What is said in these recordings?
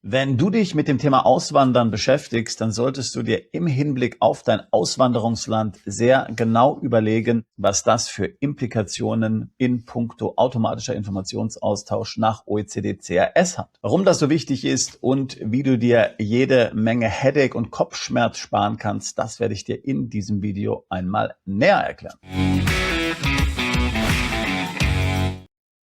Wenn du dich mit dem Thema Auswandern beschäftigst, dann solltest du dir im Hinblick auf dein Auswanderungsland sehr genau überlegen, was das für Implikationen in puncto automatischer Informationsaustausch nach OECD-CRS hat. Warum das so wichtig ist und wie du dir jede Menge Headache und Kopfschmerz sparen kannst, das werde ich dir in diesem Video einmal näher erklären.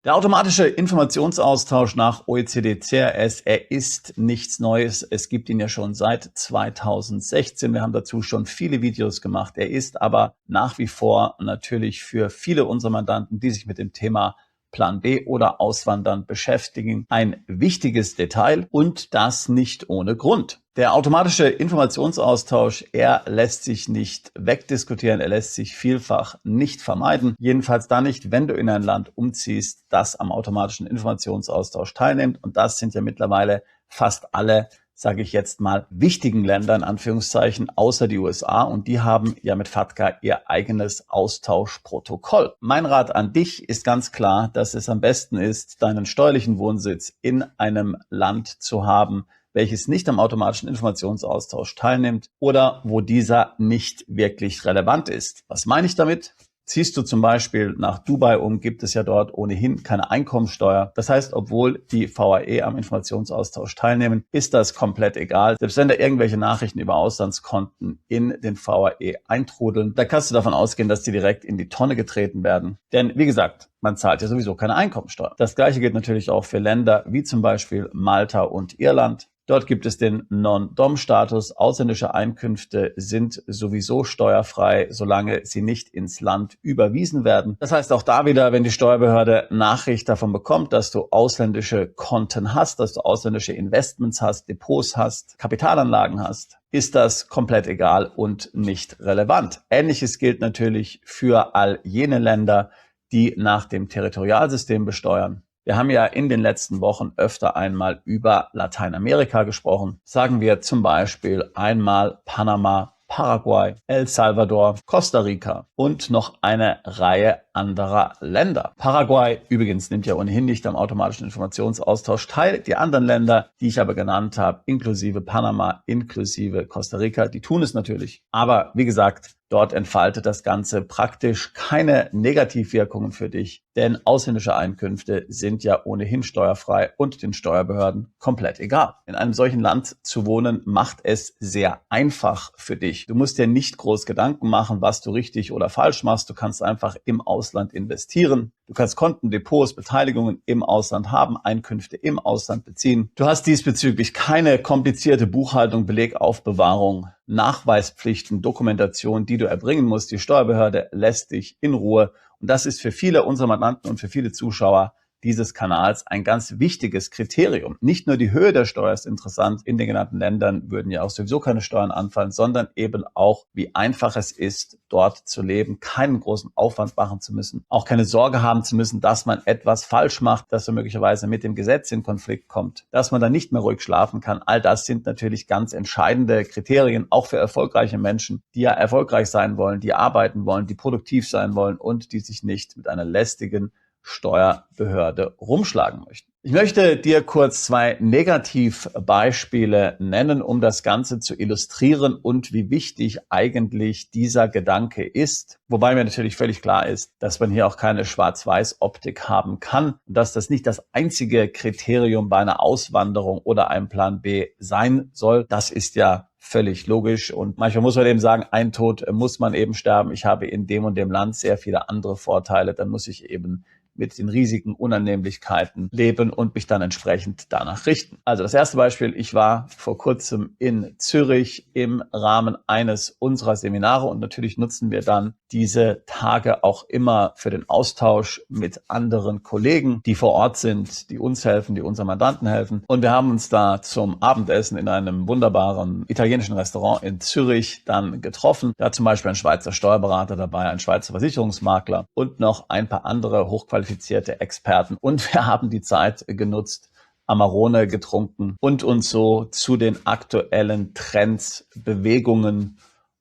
Der automatische Informationsaustausch nach OECD-CRS, er ist nichts Neues. Es gibt ihn ja schon seit 2016. Wir haben dazu schon viele Videos gemacht. Er ist aber nach wie vor natürlich für viele unserer Mandanten, die sich mit dem Thema Plan B oder Auswandern beschäftigen, ein wichtiges Detail und das nicht ohne Grund. Der automatische Informationsaustausch, er lässt sich nicht wegdiskutieren, er lässt sich vielfach nicht vermeiden. Jedenfalls dann nicht, wenn du in ein Land umziehst, das am automatischen Informationsaustausch teilnimmt. Und das sind ja mittlerweile fast alle, sage ich jetzt mal, wichtigen Länder in Anführungszeichen, außer die USA. Und die haben ja mit FATCA ihr eigenes Austauschprotokoll. Mein Rat an dich ist ganz klar, dass es am besten ist, deinen steuerlichen Wohnsitz in einem Land zu haben, welches nicht am automatischen Informationsaustausch teilnimmt oder wo dieser nicht wirklich relevant ist. Was meine ich damit? Ziehst du zum Beispiel nach Dubai um, gibt es ja dort ohnehin keine Einkommensteuer. Das heißt, obwohl die VAE am Informationsaustausch teilnehmen, ist das komplett egal. Selbst wenn da irgendwelche Nachrichten über Auslandskonten in den VAE eintrudeln, da kannst du davon ausgehen, dass die direkt in die Tonne getreten werden. Denn wie gesagt, man zahlt ja sowieso keine Einkommensteuer. Das Gleiche gilt natürlich auch für Länder wie zum Beispiel Malta und Irland. Dort gibt es den Non-Dom-Status. Ausländische Einkünfte sind sowieso steuerfrei, solange sie nicht ins Land überwiesen werden. Das heißt auch da wieder, wenn die Steuerbehörde Nachricht davon bekommt, dass du ausländische Konten hast, dass du ausländische Investments hast, Depots hast, Kapitalanlagen hast, ist das komplett egal und nicht relevant. Ähnliches gilt natürlich für all jene Länder, die nach dem Territorialsystem besteuern. Wir haben ja in den letzten Wochen öfter einmal über Lateinamerika gesprochen. Sagen wir zum Beispiel einmal Panama, Paraguay, El Salvador, Costa Rica und noch eine Reihe anderer Länder. Paraguay übrigens nimmt ja ohnehin nicht am automatischen Informationsaustausch teil. Die anderen Länder, die ich aber genannt habe, inklusive Panama, inklusive Costa Rica, die tun es natürlich. Aber wie gesagt, dort entfaltet das Ganze praktisch keine Negativwirkungen für dich, denn ausländische Einkünfte sind ja ohnehin steuerfrei und den Steuerbehörden komplett egal. In einem solchen Land zu wohnen, macht es sehr einfach für dich. Du musst dir nicht groß Gedanken machen, was du richtig oder falsch machst. Du kannst einfach im Ausland investieren. Du kannst Konten, Depots, Beteiligungen im Ausland haben, Einkünfte im Ausland beziehen. Du hast diesbezüglich keine komplizierte Buchhaltung, Belegaufbewahrung, Nachweispflichten, Dokumentation, die du erbringen musst. Die Steuerbehörde lässt dich in Ruhe. Und das ist für viele unserer Mandanten und für viele Zuschauer dieses Kanals ein ganz wichtiges Kriterium. Nicht nur die Höhe der Steuer ist interessant. In den genannten Ländern würden ja auch sowieso keine Steuern anfallen, sondern eben auch, wie einfach es ist, dort zu leben, keinen großen Aufwand machen zu müssen, auch keine Sorge haben zu müssen, dass man etwas falsch macht, dass man möglicherweise mit dem Gesetz in Konflikt kommt, dass man dann nicht mehr ruhig schlafen kann. All das sind natürlich ganz entscheidende Kriterien, auch für erfolgreiche Menschen, die ja erfolgreich sein wollen, die arbeiten wollen, die produktiv sein wollen und die sich nicht mit einer lästigen Steuerbehörde rumschlagen möchten. Ich möchte dir kurz zwei Negativbeispiele nennen, um das Ganze zu illustrieren und wie wichtig eigentlich dieser Gedanke ist. Wobei mir natürlich völlig klar ist, dass man hier auch keine Schwarz-Weiß-Optik haben kann und dass das nicht das einzige Kriterium bei einer Auswanderung oder einem Plan B sein soll. Das ist ja völlig logisch und manchmal muss man eben sagen, ein Tod muss man eben sterben. Ich habe in dem und dem Land sehr viele andere Vorteile, dann muss ich eben mit den riesigen Unannehmlichkeiten leben und mich dann entsprechend danach richten. Also das erste Beispiel, ich war vor kurzem in Zürich im Rahmen eines unserer Seminare und natürlich nutzen wir dann diese Tage auch immer für den Austausch mit anderen Kollegen, die vor Ort sind, die uns helfen, die unseren Mandanten helfen. Und wir haben uns da zum Abendessen in einem wunderbaren italienischen Restaurant in Zürich dann getroffen. Da hat zum Beispiel ein Schweizer Steuerberater dabei, ein Schweizer Versicherungsmakler und noch ein paar andere hochqualifizierte Experten. Und wir haben die Zeit genutzt, Amarone getrunken und uns so zu den aktuellen Trends, Bewegungen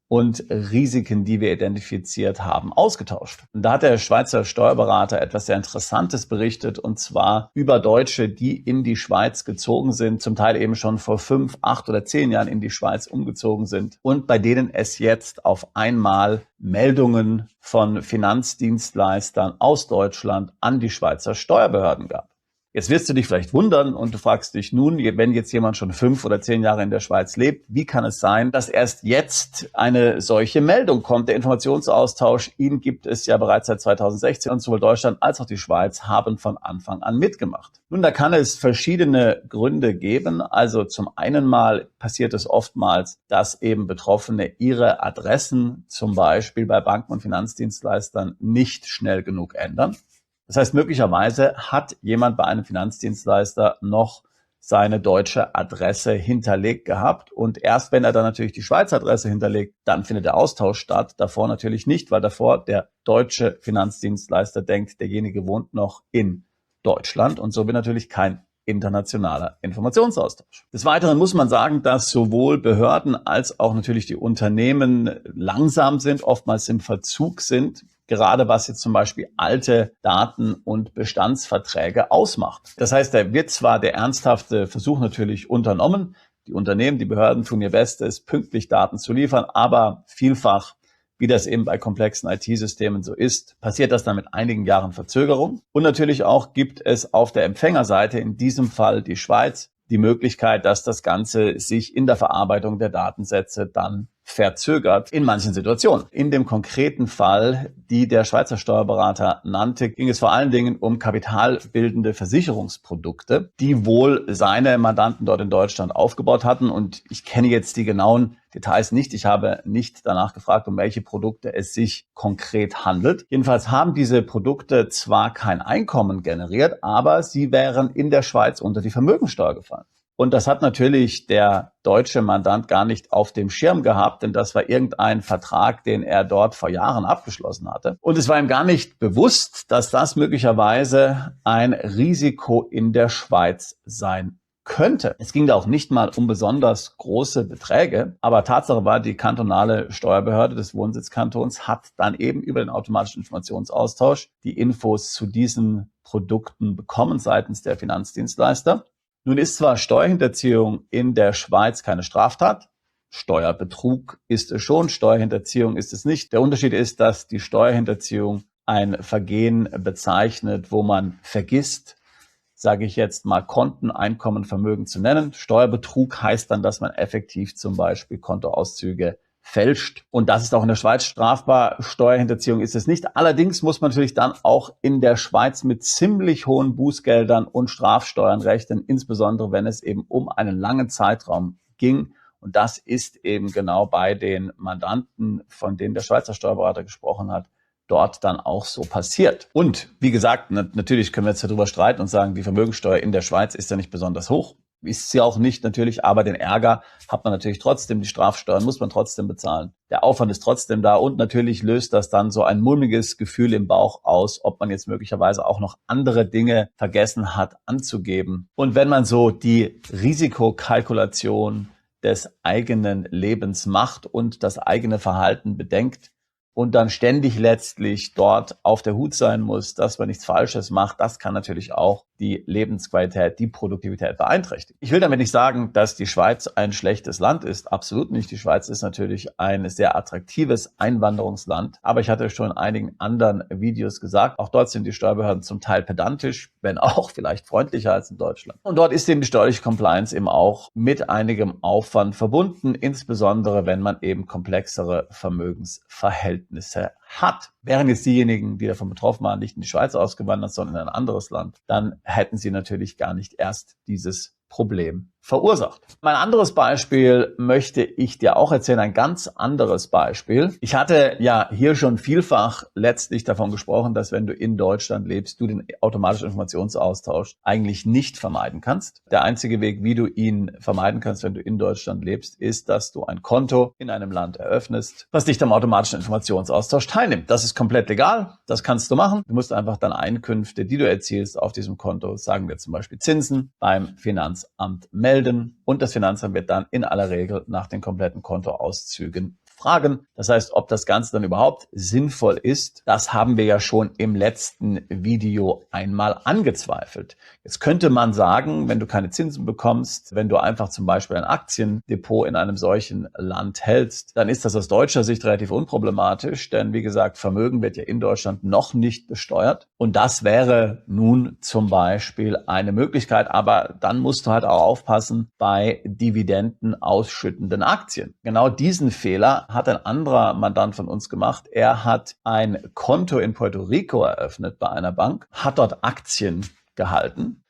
und Risiken, die wir identifiziert haben, ausgetauscht. Und da hat der Schweizer Steuerberater etwas sehr Interessantes berichtet, und zwar über Deutsche, die in die Schweiz gezogen sind, zum Teil eben schon vor 5, 8 oder 10 Jahren in die Schweiz umgezogen sind und bei denen es jetzt auf einmal Meldungen von Finanzdienstleistern aus Deutschland an die Schweizer Steuerbehörden gab. Jetzt wirst du dich vielleicht wundern und du fragst dich nun, wenn jetzt jemand schon 5 oder 10 Jahre in der Schweiz lebt, wie kann es sein, dass erst jetzt eine solche Meldung kommt? Der Informationsaustausch, ihn gibt es ja bereits seit 2016 und sowohl Deutschland als auch die Schweiz haben von Anfang an mitgemacht. Nun, da kann es verschiedene Gründe geben. Also zum einen mal passiert es oftmals, dass eben Betroffene ihre Adressen zum Beispiel bei Banken und Finanzdienstleistern nicht schnell genug ändern. Das heißt, möglicherweise hat jemand bei einem Finanzdienstleister noch seine deutsche Adresse hinterlegt gehabt. Und erst wenn er dann natürlich die Schweizer Adresse hinterlegt, dann findet der Austausch statt. Davor natürlich nicht, weil davor der deutsche Finanzdienstleister denkt, derjenige wohnt noch in Deutschland und so wird natürlich kein internationaler Informationsaustausch. Des Weiteren muss man sagen, dass sowohl Behörden als auch natürlich die Unternehmen langsam sind, oftmals im Verzug sind, gerade was jetzt zum Beispiel alte Daten und Bestandsverträge ausmacht. Das heißt, da wird zwar der ernsthafte Versuch natürlich unternommen, die Unternehmen, die Behörden tun ihr Bestes, pünktlich Daten zu liefern, aber vielfach, wie das eben bei komplexen IT-Systemen so ist, passiert das dann mit einigen Jahren Verzögerung. Und natürlich auch gibt es auf der Empfängerseite, in diesem Fall die Schweiz, die Möglichkeit, dass das Ganze sich in der Verarbeitung der Datensätze dann verzögert in manchen Situationen. In dem konkreten Fall, die der Schweizer Steuerberater nannte, ging es vor allen Dingen um kapitalbildende Versicherungsprodukte, die wohl seine Mandanten dort in Deutschland aufgebaut hatten. Und ich kenne jetzt die genauen Details nicht. Ich habe nicht danach gefragt, um welche Produkte es sich konkret handelt. Jedenfalls haben diese Produkte zwar kein Einkommen generiert, aber sie wären in der Schweiz unter die Vermögensteuer gefallen. Und das hat natürlich der deutsche Mandant gar nicht auf dem Schirm gehabt, denn das war irgendein Vertrag, den er dort vor Jahren abgeschlossen hatte. Und es war ihm gar nicht bewusst, dass das möglicherweise ein Risiko in der Schweiz sein könnte. Es ging da auch nicht mal um besonders große Beträge, aber Tatsache war, die kantonale Steuerbehörde des Wohnsitzkantons hat dann eben über den automatischen Informationsaustausch die Infos zu diesen Produkten bekommen seitens der Finanzdienstleister. Nun ist zwar Steuerhinterziehung in der Schweiz keine Straftat, Steuerbetrug ist es schon, Steuerhinterziehung ist es nicht. Der Unterschied ist, dass die Steuerhinterziehung ein Vergehen bezeichnet, wo man vergisst, sage ich jetzt mal, Konten, Einkommen, Vermögen zu nennen. Steuerbetrug heißt dann, dass man effektiv zum Beispiel Kontoauszüge fälscht. Und das ist auch in der Schweiz strafbar. Steuerhinterziehung ist es nicht. Allerdings muss man natürlich dann auch in der Schweiz mit ziemlich hohen Bußgeldern und Strafsteuern rechnen, insbesondere wenn es eben um einen langen Zeitraum ging. Und das ist eben genau bei den Mandanten, von denen der Schweizer Steuerberater gesprochen hat, dort dann auch so passiert. Und wie gesagt, natürlich können wir jetzt darüber streiten und sagen, die Vermögensteuer in der Schweiz ist ja nicht besonders hoch. Ist sie auch nicht natürlich, aber den Ärger hat man natürlich trotzdem, die Strafsteuern muss man trotzdem bezahlen. Der Aufwand ist trotzdem da und natürlich löst das dann so ein mulmiges Gefühl im Bauch aus, ob man jetzt möglicherweise auch noch andere Dinge vergessen hat anzugeben. Und wenn man so die Risikokalkulation des eigenen Lebens macht und das eigene Verhalten bedenkt, und dann ständig letztlich dort auf der Hut sein muss, dass man nichts Falsches macht, das kann natürlich auch die Lebensqualität, die Produktivität beeinträchtigen. Ich will damit nicht sagen, dass die Schweiz ein schlechtes Land ist. Absolut nicht. Die Schweiz ist natürlich ein sehr attraktives Einwanderungsland. Aber ich hatte schon in einigen anderen Videos gesagt, auch dort sind die Steuerbehörden zum Teil pedantisch, wenn auch vielleicht freundlicher als in Deutschland. Und dort ist eben die steuerliche Compliance eben auch mit einigem Aufwand verbunden, insbesondere wenn man eben komplexere Vermögensverhältnisse hat. Wären jetzt diejenigen, die davon betroffen waren, nicht in die Schweiz ausgewandert, sondern in ein anderes Land, dann hätten sie natürlich gar nicht erst dieses Problem verursacht. Mein anderes Beispiel möchte ich dir auch erzählen, ein ganz anderes Beispiel. Ich hatte ja hier schon vielfach letztlich davon gesprochen, dass wenn du in Deutschland lebst, du den automatischen Informationsaustausch eigentlich nicht vermeiden kannst. Der einzige Weg, wie du ihn vermeiden kannst, wenn du in Deutschland lebst, ist, dass du ein Konto in einem Land eröffnest, was dich am automatischen Informationsaustausch teilnimmt. Das ist komplett legal, das kannst du machen. Du musst einfach dann Einkünfte, die du erzielst auf diesem Konto, sagen wir zum Beispiel Zinsen, beim Finanzamt melden und das Finanzamt wird dann in aller Regel nach den kompletten Kontoauszügen fragen. Das heißt, ob das Ganze dann überhaupt sinnvoll ist, das haben wir ja schon im letzten Video einmal angezweifelt. Jetzt könnte man sagen, wenn du keine Zinsen bekommst, wenn du einfach zum Beispiel ein Aktiendepot in einem solchen Land hältst, dann ist das aus deutscher Sicht relativ unproblematisch, denn wie gesagt, Vermögen wird ja in Deutschland noch nicht besteuert. Und das wäre nun zum Beispiel eine Möglichkeit, aber dann musst du halt auch aufpassen bei Dividenden ausschüttenden Aktien. Genau diesen Fehler hat ein anderer Mandant von uns gemacht. Er hat ein Konto in Puerto Rico eröffnet bei einer Bank, hat dort Aktien gehalten.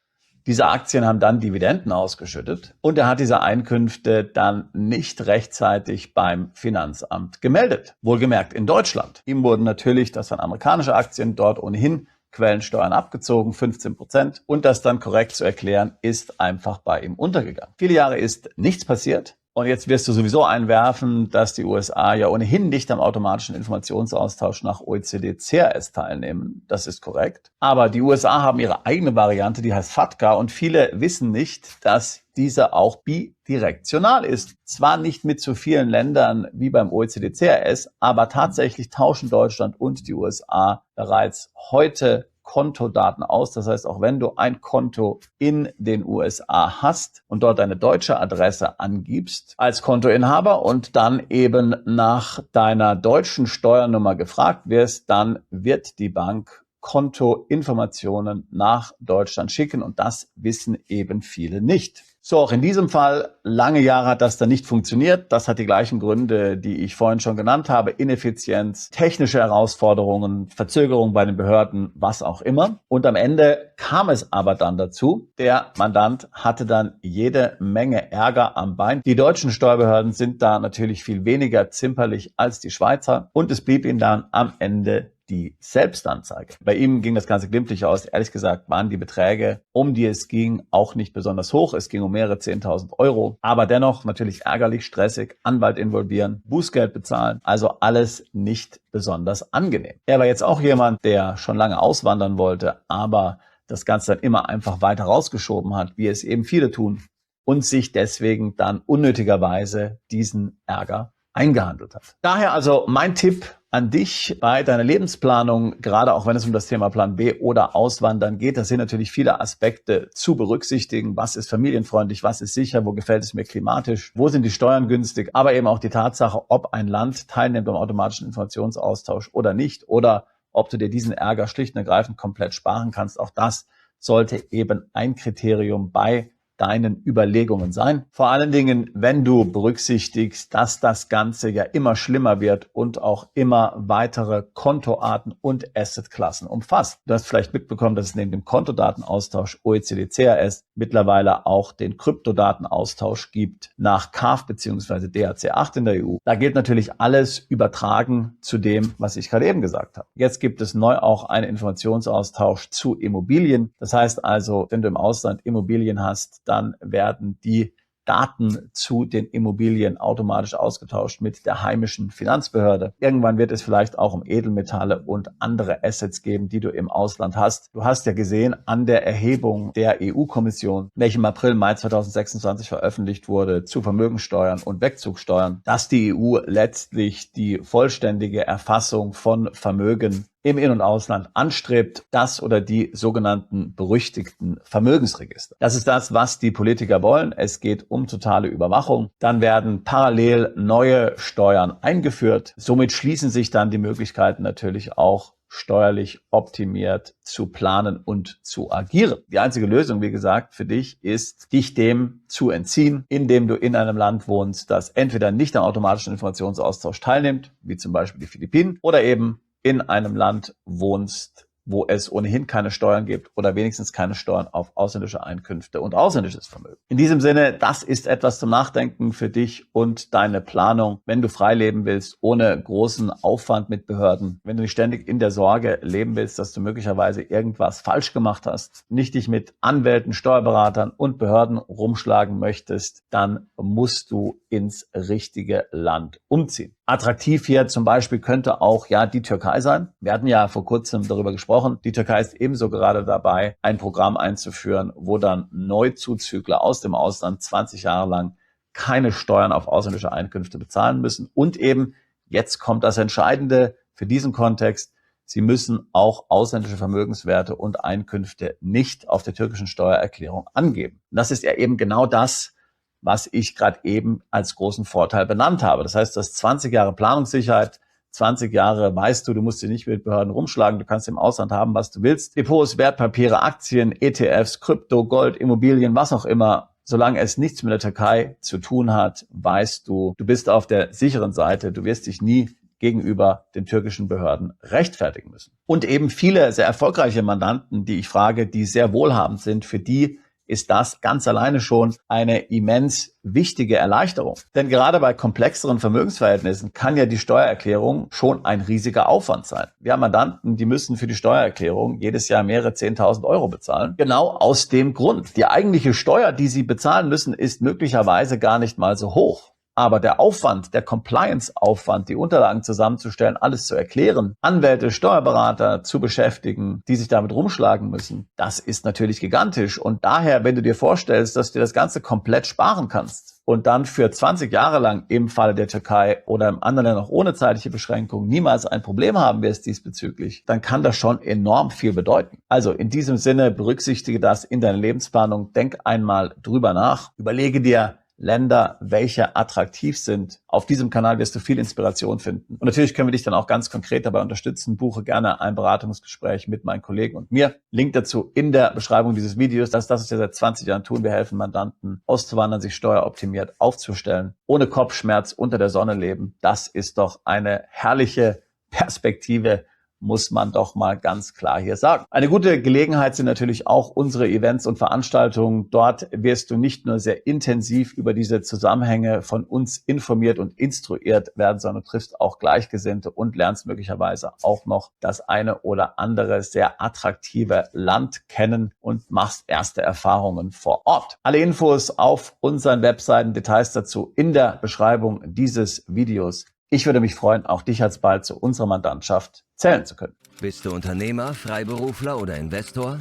Diese Aktien haben dann Dividenden ausgeschüttet und er hat diese Einkünfte dann nicht rechtzeitig beim Finanzamt gemeldet. Wohlgemerkt in Deutschland. Ihm wurden natürlich, das waren amerikanische Aktien, dort ohnehin Quellensteuern abgezogen, 15%. Und das dann korrekt zu erklären, ist einfach bei ihm untergegangen. Viele Jahre ist nichts passiert. Und jetzt wirst du sowieso einwerfen, dass die USA ja ohnehin nicht am automatischen Informationsaustausch nach OECD-CRS teilnehmen. Das ist korrekt. Aber die USA haben ihre eigene Variante, die heißt FATCA. Und viele wissen nicht, dass diese auch bidirektional ist. Zwar nicht mit so vielen Ländern wie beim OECD-CRS, aber tatsächlich tauschen Deutschland und die USA bereits heute Kontodaten aus. Das heißt, auch wenn du ein Konto in den USA hast und dort eine deutsche Adresse angibst als Kontoinhaber und dann eben nach deiner deutschen Steuernummer gefragt wirst, dann wird die Bank Kontoinformationen nach Deutschland schicken und das wissen eben viele nicht. So, auch in diesem Fall, lange Jahre hat das dann nicht funktioniert. Das hat die gleichen Gründe, die ich vorhin schon genannt habe. Ineffizienz, technische Herausforderungen, Verzögerung bei den Behörden, was auch immer. Und am Ende kam es aber dann dazu. Der Mandant hatte dann jede Menge Ärger am Bein. Die deutschen Steuerbehörden sind da natürlich viel weniger zimperlich als die Schweizer. Und es blieb ihm dann am Ende die Selbstanzeige. Bei ihm ging das Ganze glimpflich aus. Ehrlich gesagt waren die Beträge, um die es ging, auch nicht besonders hoch. Es ging um mehrere 10.000 Euro. Aber dennoch natürlich ärgerlich, stressig, Anwalt involvieren, Bußgeld bezahlen. Also alles nicht besonders angenehm. Er war jetzt auch jemand, der schon lange auswandern wollte, aber das Ganze dann immer einfach weiter rausgeschoben hat, wie es eben viele tun. Und sich deswegen dann unnötigerweise diesen Ärger eingehandelt hat. Daher also mein Tipp an dich bei deiner Lebensplanung, gerade auch wenn es um das Thema Plan B oder Auswandern geht. Das sind natürlich viele Aspekte zu berücksichtigen. Was ist familienfreundlich? Was ist sicher? Wo gefällt es mir klimatisch? Wo sind die Steuern günstig? Aber eben auch die Tatsache, ob ein Land teilnimmt am automatischen Informationsaustausch oder nicht oder ob du dir diesen Ärger schlicht und ergreifend komplett sparen kannst. Auch das sollte eben ein Kriterium bei deinen Überlegungen sein. Vor allen Dingen, wenn du berücksichtigst, dass das Ganze ja immer schlimmer wird und auch immer weitere Kontoarten und Assetklassen umfasst. Du hast vielleicht mitbekommen, dass es neben dem Kontodatenaustausch OECD-CRS mittlerweile auch den Kryptodatenaustausch gibt nach CAF bzw. DAC8 in der EU. Da gilt natürlich alles übertragen zu dem, was ich gerade eben gesagt habe. Jetzt gibt es neu auch einen Informationsaustausch zu Immobilien. Das heißt also, wenn du im Ausland Immobilien hast, dann werden die Daten zu den Immobilien automatisch ausgetauscht mit der heimischen Finanzbehörde. Irgendwann wird es vielleicht auch um Edelmetalle und andere Assets geben, die du im Ausland hast. Du hast ja gesehen an der Erhebung der EU-Kommission, welche im April, Mai 2026 veröffentlicht wurde, zu Vermögensteuern und Wegzugsteuern, dass die EU letztlich die vollständige Erfassung von Vermögen im In- und Ausland anstrebt, das oder die sogenannten berüchtigten Vermögensregister. Das ist das, was die Politiker wollen. Es geht um totale Überwachung. Dann werden parallel neue Steuern eingeführt. Somit schließen sich dann die Möglichkeiten natürlich auch steuerlich optimiert zu planen und zu agieren. Die einzige Lösung, wie gesagt, für dich ist, dich dem zu entziehen, indem du in einem Land wohnst, das entweder nicht am automatischen Informationsaustausch teilnimmt, wie zum Beispiel die Philippinen, oder eben in einem Land wohnst, wo es ohnehin keine Steuern gibt oder wenigstens keine Steuern auf ausländische Einkünfte und ausländisches Vermögen. In diesem Sinne, das ist etwas zum Nachdenken für dich und deine Planung, wenn du frei leben willst, ohne großen Aufwand mit Behörden, wenn du nicht ständig in der Sorge leben willst, dass du möglicherweise irgendwas falsch gemacht hast, nicht dich mit Anwälten, Steuerberatern und Behörden rumschlagen möchtest, dann musst du ins richtige Land umziehen. Attraktiv hier zum Beispiel könnte auch die Türkei sein. Wir hatten ja vor kurzem darüber gesprochen. Die Türkei ist ebenso gerade dabei, ein Programm einzuführen, wo dann Neuzuzügler aus dem Ausland 20 Jahre lang keine Steuern auf ausländische Einkünfte bezahlen müssen. Und eben, jetzt kommt das Entscheidende für diesen Kontext, Sie müssen auch ausländische Vermögenswerte und Einkünfte nicht auf der türkischen Steuererklärung angeben. Und das ist ja eben genau das, was ich gerade eben als großen Vorteil benannt habe. Das heißt, das 20 Jahre Planungssicherheit, 20 Jahre weißt du musst dich nicht mit Behörden rumschlagen, du kannst im Ausland haben, was du willst. Depots, Wertpapiere, Aktien, ETFs, Krypto, Gold, Immobilien, was auch immer. Solange es nichts mit der Türkei zu tun hat, weißt du, du bist auf der sicheren Seite, du wirst dich nie gegenüber den türkischen Behörden rechtfertigen müssen. Und eben viele sehr erfolgreiche Mandanten, die ich frage, die sehr wohlhabend sind, für die ist das ganz alleine schon eine immens wichtige Erleichterung. Denn gerade bei komplexeren Vermögensverhältnissen kann ja die Steuererklärung schon ein riesiger Aufwand sein. Wir haben Mandanten, die müssen für die Steuererklärung jedes Jahr mehrere 10.000 Euro bezahlen. Genau aus dem Grund. Die eigentliche Steuer, die sie bezahlen müssen, ist möglicherweise gar nicht mal so hoch. Aber der Aufwand, der Compliance-Aufwand, die Unterlagen zusammenzustellen, alles zu erklären, Anwälte, Steuerberater zu beschäftigen, die sich damit rumschlagen müssen, das ist natürlich gigantisch. Und daher, wenn du dir vorstellst, dass du das Ganze komplett sparen kannst und dann für 20 Jahre lang im Falle der Türkei oder im anderen Ländern auch ohne zeitliche Beschränkung niemals ein Problem haben wirst diesbezüglich, dann kann das schon enorm viel bedeuten. Also in diesem Sinne, berücksichtige das in deiner Lebensplanung, denk einmal drüber nach, überlege dir, Länder, welche attraktiv sind. Auf diesem Kanal wirst du viel Inspiration finden. Und natürlich können wir dich dann auch ganz konkret dabei unterstützen. Buche gerne ein Beratungsgespräch mit meinen Kollegen und mir. Link dazu in der Beschreibung dieses Videos. Das was wir seit 20 Jahren tun. Wir helfen Mandanten auszuwandern, sich steueroptimiert aufzustellen, ohne Kopfschmerz unter der Sonne leben. Das ist doch eine herrliche Perspektive, muss man doch mal ganz klar hier sagen. Eine gute Gelegenheit sind natürlich auch unsere Events und Veranstaltungen. Dort wirst du nicht nur sehr intensiv über diese Zusammenhänge von uns informiert und instruiert werden, sondern du triffst auch Gleichgesinnte und lernst möglicherweise auch noch das eine oder andere sehr attraktive Land kennen und machst erste Erfahrungen vor Ort. Alle Infos auf unseren Webseiten, Details dazu in der Beschreibung dieses Videos. Ich würde mich freuen, auch dich alsbald zu unserer Mandantschaft zählen zu können. Bist du Unternehmer, Freiberufler oder Investor?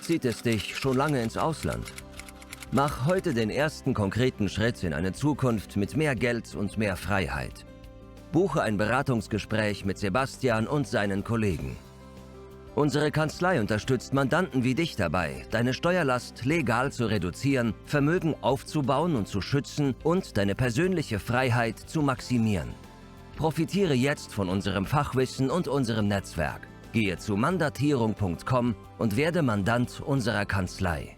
Zieht es dich schon lange ins Ausland? Mach heute den ersten konkreten Schritt in eine Zukunft mit mehr Geld und mehr Freiheit. Buche ein Beratungsgespräch mit Sebastian und seinen Kollegen. Unsere Kanzlei unterstützt Mandanten wie dich dabei, deine Steuerlast legal zu reduzieren, Vermögen aufzubauen und zu schützen und deine persönliche Freiheit zu maximieren. Profitiere jetzt von unserem Fachwissen und unserem Netzwerk. Gehe zu mandatierung.com und werde Mandant unserer Kanzlei.